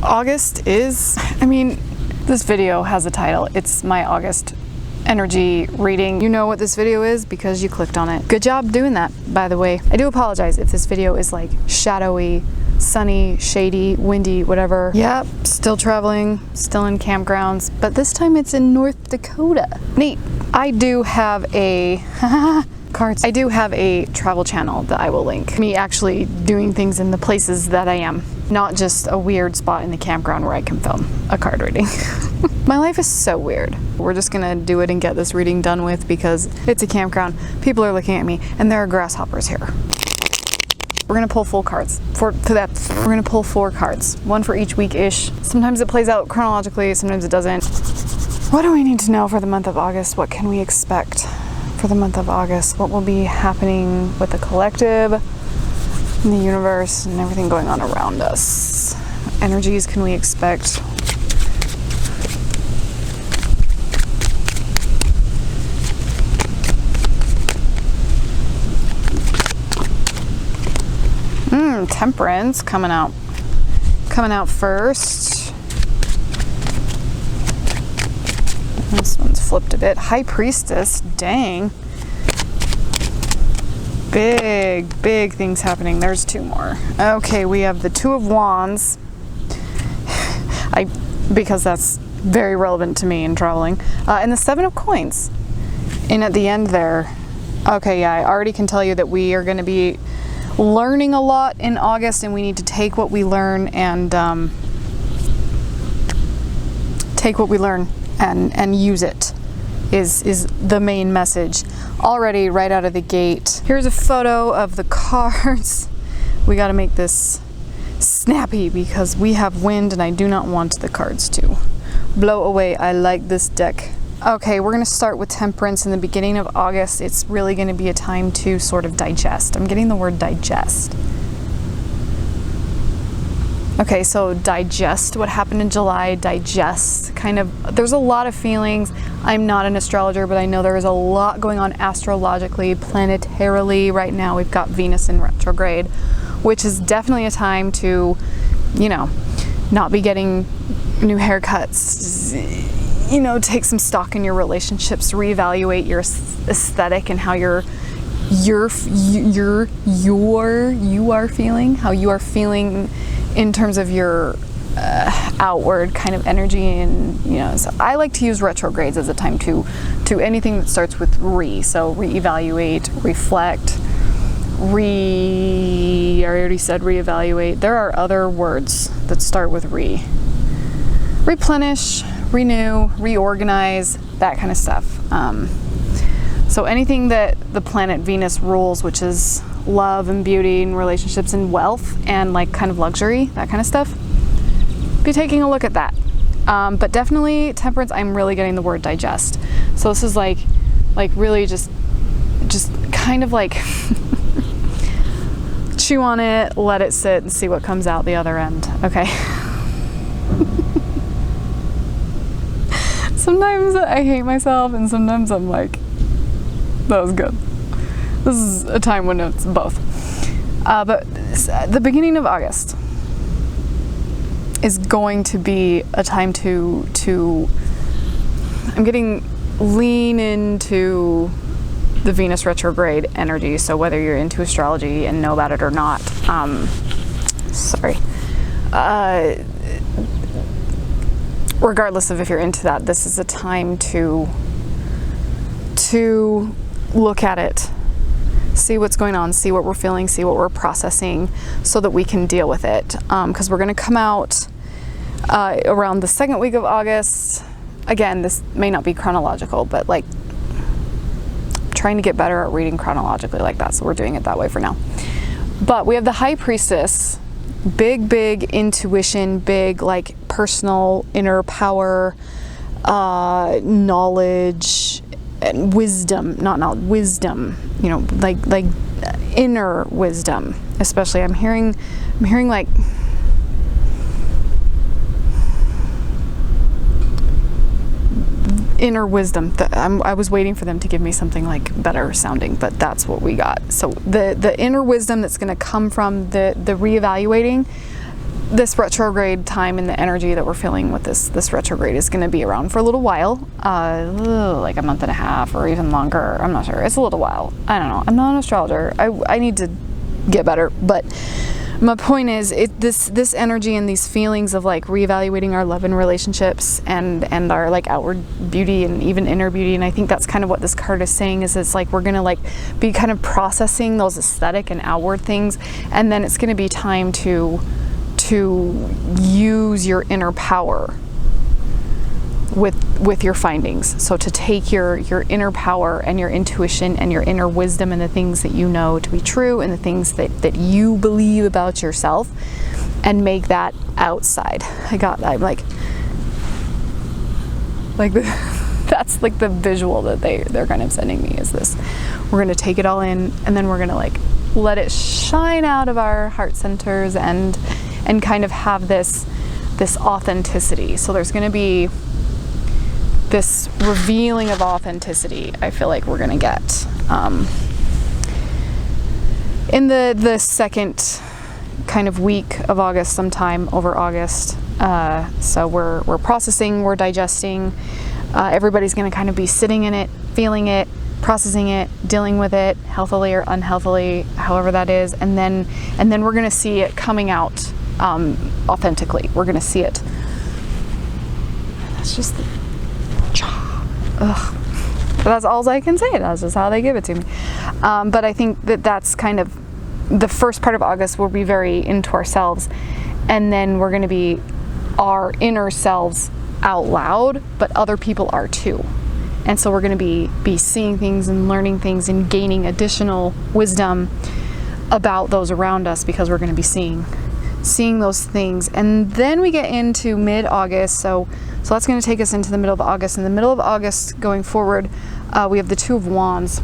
August is, I mean, this video has a title. It's my August energy reading. You know what this video is because you clicked on it. Good job doing that, by the way. I do apologize if this video is like shadowy, sunny, shady, windy, whatever. Yep, still traveling, still in campgrounds, but this time it's in North Dakota. Neat. I do have a cards. I do have a travel channel that I will link. Me actually doing things in the places that I am, not just a weird spot in the campground where I can film a card reading. My life is so weird. We're just gonna do it and get this reading done with because it's a campground. People are looking at me and there are grasshoppers here. We're gonna pull full cards for that. We're gonna pull 4 cards, one for each week-ish. Sometimes it plays out chronologically, sometimes it doesn't. What do we need to know for the month of August? What can we expect for the month of August? What will be happening with the collective, in the universe, and everything going on around us? What energies can we expect? Temperance coming out first. This one's flipped a bit. High Priestess, dang. Big things happening. There's 2 more. Okay, we have the 2 of Wands. Because that's very relevant to me in traveling. And the 7 of Coins. And at the end there, okay, yeah, I already can tell you that we are going to be learning a lot in August, and we need to take what we learn and use it is the main message already right out of the gate. Here's a photo of the cards. We got to make this snappy because we have wind and I do not want the cards to blow away. I like this deck. Okay, we're gonna start with Temperance in the beginning of August. It's really gonna be a time to sort of digest. I'm getting the word digest. Okay, so digest what happened in July, digest kind of, there's a lot of feelings. I'm not an astrologer, but I know there is a lot going on astrologically, planetarily right now. We've got Venus in retrograde, which is definitely a time to, you know, not be getting new haircuts, you know, take some stock in your relationships, reevaluate your aesthetic and how you are feeling in terms of your outward kind of energy. And you know, so I like to use retrogrades as a time to anything that starts with so reevaluate, reflect, I already said reevaluate. There are other words that start with replenish, renew, reorganize, that kind of stuff. So anything that the planet Venus rules, which is love and beauty and relationships and wealth and like kind of luxury, that kind of stuff, be taking a look at that. But definitely Temperance, I'm really getting the word digest. So this is like really just kind of like chew on it, let it sit and see what comes out the other end. Okay. Sometimes I hate myself and sometimes I'm like, that was good. This is a time when it's both. But the beginning of August is going to be a time to I'm getting lean into the Venus retrograde energy. So whether you're into astrology and know about it or not, regardless of if you're into that, this is a time to look at it, see what's going on, see what we're feeling, see what we're processing so that we can deal with it. Because we're going to come out around the 2nd week of August. Again, this may not be chronological, but like trying to get better at reading chronologically like that. So we're doing it that way for now. But we have the High Priestess, big intuition, big like personal inner power, knowledge and wisdom, not wisdom, you know, like inner wisdom. Especially I'm hearing like inner wisdom. I was waiting for them to give me something like better sounding, but that's what we got. So the inner wisdom that's going to come from the reevaluating, this retrograde time and the energy that we're feeling with this retrograde is going to be around for a little while, like a month and a half or even longer. I'm not sure. It's a little while. I don't know. I'm not an astrologer. I need to get better, but my point is, this energy and these feelings of like reevaluating our love and relationships and our like outward beauty and even inner beauty. And I think that's kind of what this card is saying, is it's like we're gonna like be kind of processing those aesthetic and outward things, and then it's gonna be time to use your inner power with your findings. So to take your inner power and your intuition and your inner wisdom and the things that you know to be true and the things that you believe about yourself, and make that outside. I'm like that's like the visual that they're kind of sending me, is this. We're gonna take it all in, and then we're gonna like let it shine out of our heart centers and kind of have this authenticity. So there's gonna be this revealing of authenticity, I feel like we're gonna get in the second kind of week of August, sometime over August. So we're processing, we're digesting. Everybody's gonna kind of be sitting in it, feeling it, processing it, dealing with it, healthily or unhealthily, however that is, and then we're gonna see it coming out authentically. We're gonna see it. That's just ugh. That's all I can say. That's just how they give it to me. But I think that's kind of the first part of August. We'll be very into ourselves, and then we're going to be our inner selves out loud, but other people are too. And so we're going to be seeing things and learning things and gaining additional wisdom about those around us, because we're going to be seeing those things. And then we get into mid-August. So that's going to take us into the middle of August. In the middle of August, going forward, we have the Two of Wands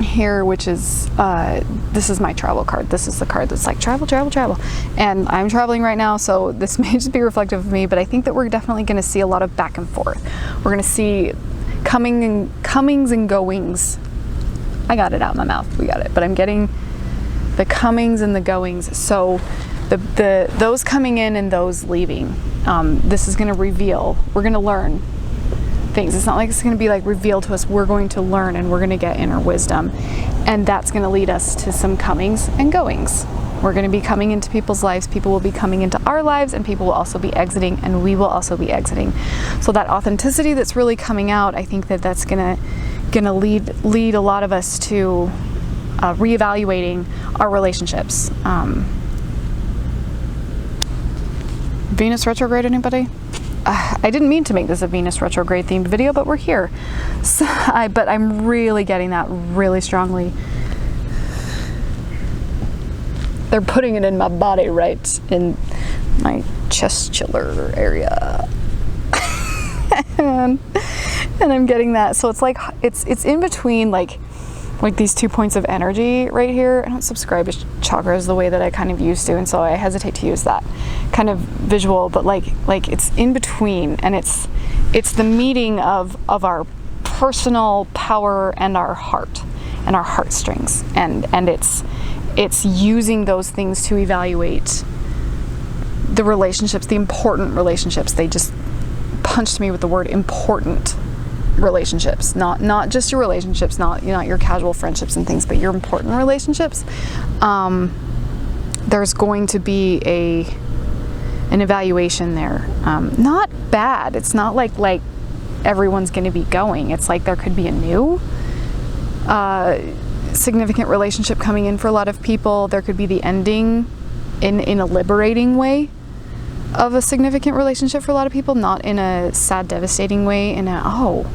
here, which is, this is my travel card. This is the card that's like travel, travel, travel. And I'm traveling right now, so this may just be reflective of me, but I think that we're definitely going to see a lot of back and forth. We're going to see comings and goings. I got it out in my mouth. We got it. But I'm getting the comings and the goings. So those coming in and those leaving. This is going to reveal. We're going to learn things. It's not like it's going to be like revealed to us. We're going to learn, and we're going to get inner wisdom, and that's going to lead us to some comings and goings. We're going to be coming into people's lives. People will be coming into our lives, and people will also be exiting, and we will also be exiting. So that authenticity that's really coming out, I think that's going to lead a lot of us to reevaluating our relationships. Venus retrograde, anybody? I didn't mean to make this a Venus retrograde themed video, but we're here. So but I'm really getting that really strongly. They're putting it in my body, right in my chest-chiller area. and I'm getting that. So it's like, it's in between like these 2 points of energy right here. I don't subscribe to chakras the way that I kind of used to, and so I hesitate to use that kind of visual, but like it's in between, and it's the meeting of our personal power and our heart and our heartstrings, and it's using those things to evaluate the relationships, the important relationships. They just punched me with the word important relationships, not just your relationships, not your casual friendships and things, but your important relationships. There's going to be an evaluation there. Not bad. It's not like everyone's going to be going. It's like there could be a new significant relationship coming in for a lot of people. There could be the ending in a liberating way of a significant relationship for a lot of people, not in a sad, devastating way, in a, oh,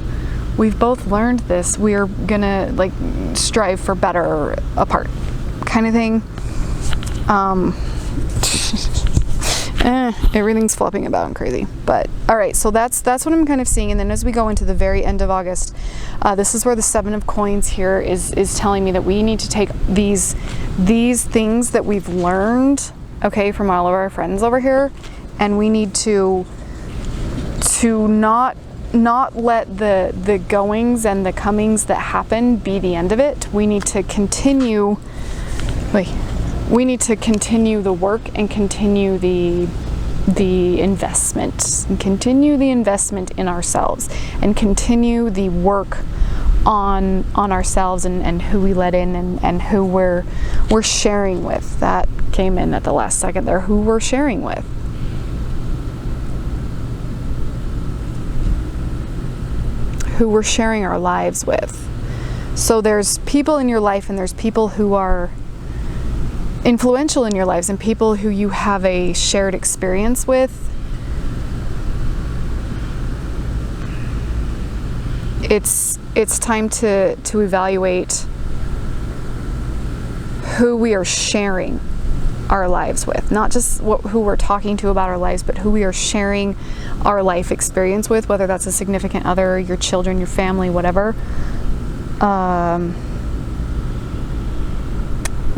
we've both learned this, we're gonna like strive for better apart kind of thing. Everything's flopping about and crazy, but all right, so that's what I'm kind of seeing. And then as we go into the very end of August, this is where the Seven of Coins here is telling me that we need to take these things that we've learned, okay, from all of our friends over here, and we need to not let the goings and the comings that happen be the end of it. We need to continue. Wait, we need to continue the work and continue the investment, and continue the investment in ourselves, and continue the work on ourselves and who we let in, and who we're sharing with. That came in at the last second there, who we're sharing with. Who we're sharing our lives with. So there's people in your life, and there's people who are influential in your lives, and people who you have a shared experience with. It's time to evaluate who we are sharing our lives with, not just who we're talking to about our lives, but who we are sharing our life experience with, whether that's a significant other, your children, your family, whatever.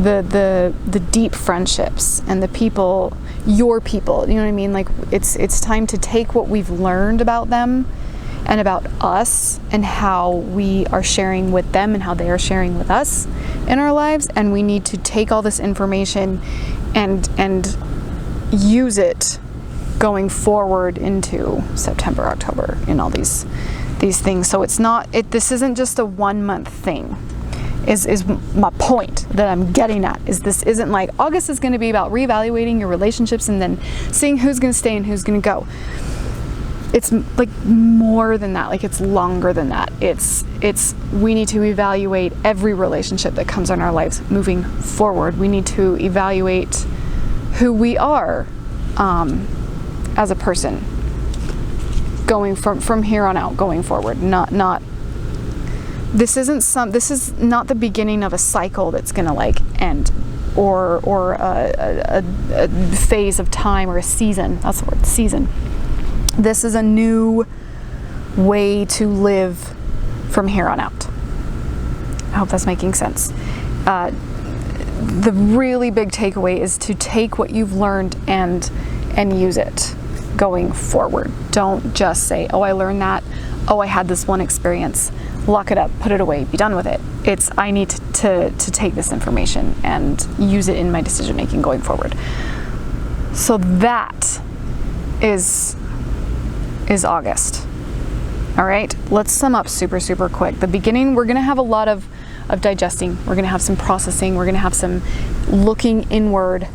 The deep friendships and the people, your people, you know what I mean? Like it's time to take what we've learned about them and about us, and how we are sharing with them and how they are sharing with us in our lives, and we need to take all this information and use it going forward into September, October, in all these things. So this isn't just a 1 month thing. Is my point that I'm getting at. Is this isn't like August is going to be about reevaluating your relationships and then seeing who's going to stay and who's going to go. It's like more than that. Like it's longer than that. It's we need to evaluate every relationship that comes in our lives moving forward. We need to evaluate who we are as a person going from here on out, going forward. This is not the beginning of a cycle that's gonna like end, or a phase of time, or a season. That's the word, season. This is a new way to live from here on out. I hope that's making sense. The really big takeaway is to take what you've learned and use it going forward. Don't just say, oh, I learned that. Oh, I had this one experience. Lock it up, put it away, be done with it. I need to take this information and use it in my decision making going forward. So that is August. All right, let's sum up super quick. The beginning, we're gonna have a lot of digesting. We're gonna have some processing. We're gonna have some looking inward,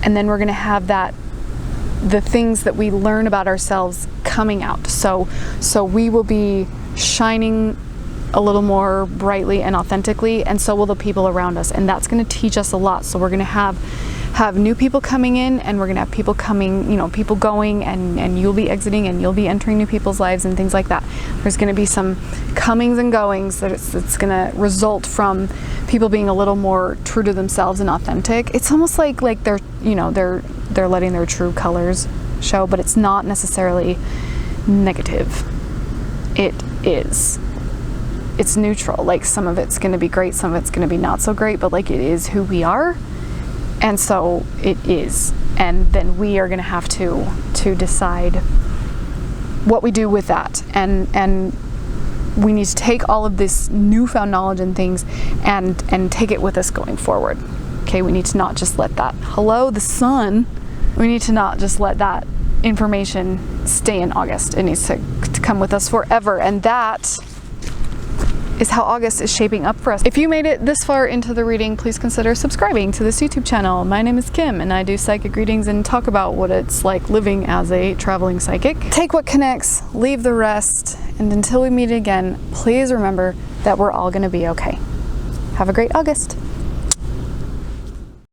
and then we're gonna have the things that we learn about ourselves coming out. So we will be shining a little more brightly and authentically, and so will the people around us, and that's going to teach us a lot. So we're going to have new people coming in, and we're going to have people coming, people going, and you'll be exiting, and you'll be entering new people's lives and things like that. There's going to be some comings and goings that's going to result from people being a little more true to themselves and authentic. It's almost like they're letting their true colors show, but it's not necessarily negative. It is. It's neutral. Like some of it's going to be great, some of it's going to be not so great, but like it is who we are, and so it is. And then we are going to have to decide what we do with that, and we need to take all of this newfound knowledge and things and take it with us going forward. Okay, we need to not just let that the sun. We need to not just let that information stay in August. It needs to come with us forever, and that is how August is shaping up for us. If you made it this far into the reading, please consider subscribing to this YouTube channel. My name is Kim, and I do psychic readings and talk about what it's like living as a traveling psychic. Take what connects, leave the rest, and until we meet again, please remember that we're all going to be okay. Have a great August.